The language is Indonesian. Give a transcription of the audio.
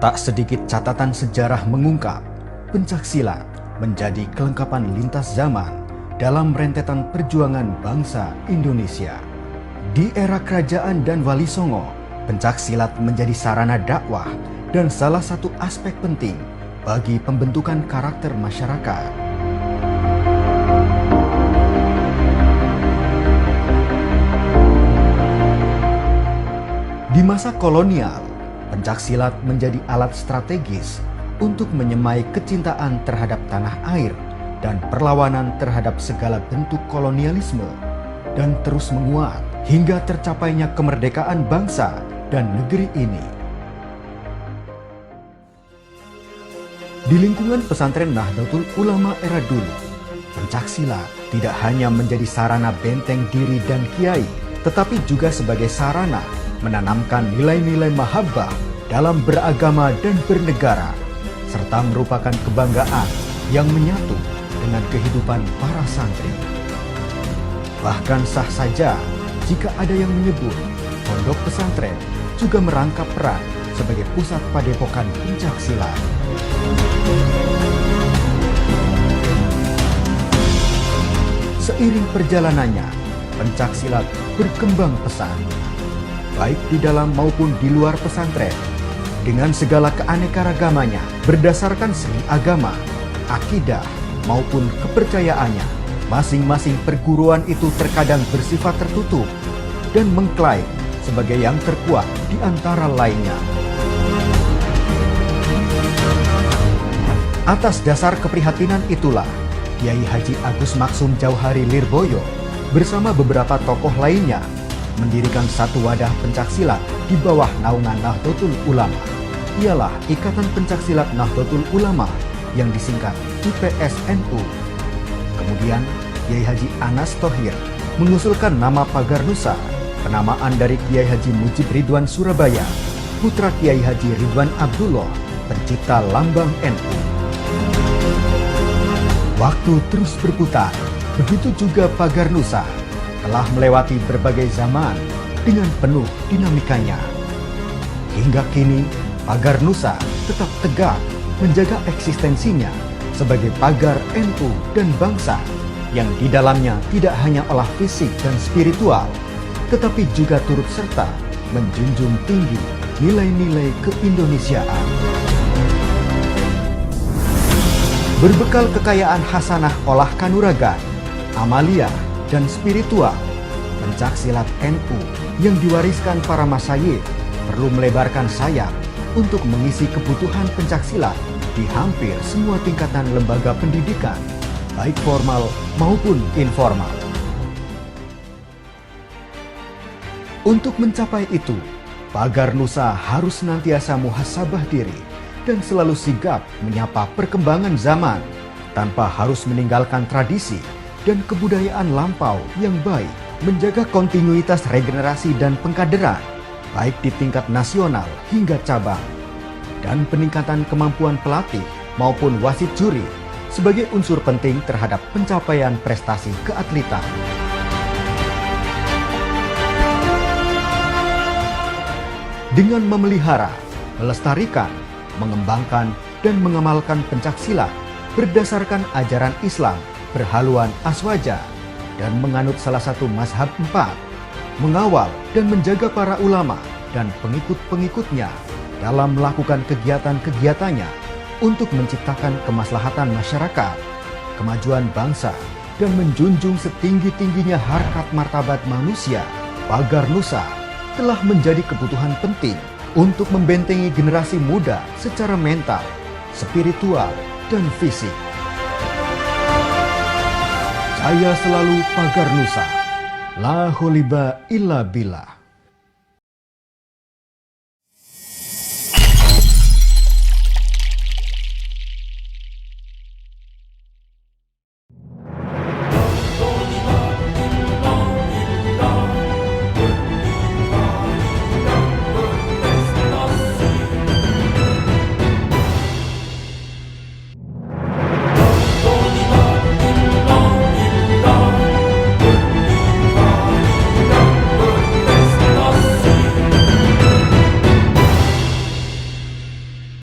Tak sedikit catatan sejarah mengungkap, pencaksilat menjadi kelengkapan lintas zaman dalam rentetan perjuangan bangsa Indonesia. Di era kerajaan dan Wali Songo, pencaksilat menjadi sarana dakwah dan salah satu aspek penting bagi pembentukan karakter masyarakat. Di masa kolonial, pencaksilat menjadi alat strategis untuk menyemai kecintaan terhadap tanah air dan perlawanan terhadap segala bentuk kolonialisme, dan terus menguat hingga tercapainya kemerdekaan bangsa dan negeri ini. Di lingkungan pesantren Nahdlatul Ulama era dulu, pencaksilat tidak hanya menjadi sarana benteng diri dan kiai, tetapi juga sebagai sarana menanamkan nilai-nilai mahabbah dalam beragama dan bernegara, serta merupakan kebanggaan yang menyatu dengan kehidupan para santri. Bahkan sah saja jika ada yang menyebut pondok pesantren juga merangkap peran sebagai pusat padepokan pencaksilat. Seiring perjalanannya, pencaksilat berkembang pesat, baik di dalam maupun di luar pesantren, dengan segala keanekaragamannya berdasarkan segi agama, akidah, maupun kepercayaannya. Masing-masing perguruan itu terkadang bersifat tertutup dan mengklaim sebagai yang terkuat di antara lainnya. Atas dasar keprihatinan itulah, Kiai Haji Agus Maksum Jauhari Lirboyo bersama beberapa tokoh lainnya mendirikan satu wadah pencaksilat di bawah naungan Nahdlatul Ulama. Ialah Ikatan Pencaksilat Nahdlatul Ulama yang disingkat IPSNU. Kemudian Kiai Haji Anas Thohir mengusulkan nama Pagar Nusa, penamaan dari Kiai Haji Mujib Ridwan Surabaya, putra Kiai Haji Ridwan Abdullah, pencipta lambang NU. Waktu terus berputar, begitu juga Pagar Nusa telah melewati berbagai zaman dengan penuh dinamikanya. Hingga kini, Pagar Nusa tetap tegak menjaga eksistensinya sebagai pagar NU dan bangsa yang di dalamnya tidak hanya olah fisik dan spiritual, tetapi juga turut serta menjunjung tinggi nilai-nilai keindonesiaan. Berbekal kekayaan hasanah olah kanuragan, amalia, dan spiritual, pencaksilat NU yang diwariskan para masyayikh perlu melebarkan sayap untuk mengisi kebutuhan pencaksilat di hampir semua tingkatan lembaga pendidikan, baik formal maupun informal. Untuk mencapai itu, Pagar Nusa harus senantiasa muhasabah diri dan selalu sigap menyapa perkembangan zaman tanpa harus meninggalkan tradisi dan kebudayaan lampau yang baik, menjaga kontinuitas regenerasi dan pengkaderan, baik di tingkat nasional hingga cabang, dan peningkatan kemampuan pelatih maupun wasit juri sebagai unsur penting terhadap pencapaian prestasi keatletan. Dengan memelihara, melestarikan, mengembangkan, dan mengamalkan pencaksilat berdasarkan ajaran Islam berhaluan aswaja dan menganut salah satu mazhab 4, mengawal dan menjaga para ulama dan pengikut-pengikutnya dalam melakukan kegiatan-kegiatannya untuk menciptakan kemaslahatan masyarakat, kemajuan bangsa, dan menjunjung setinggi-tingginya harkat martabat manusia, Pagar Nusa telah menjadi kebutuhan penting untuk membentengi generasi muda secara mental, spiritual, dan fisik. Jaya selalu Pagar Nusa. La holiba illa billah.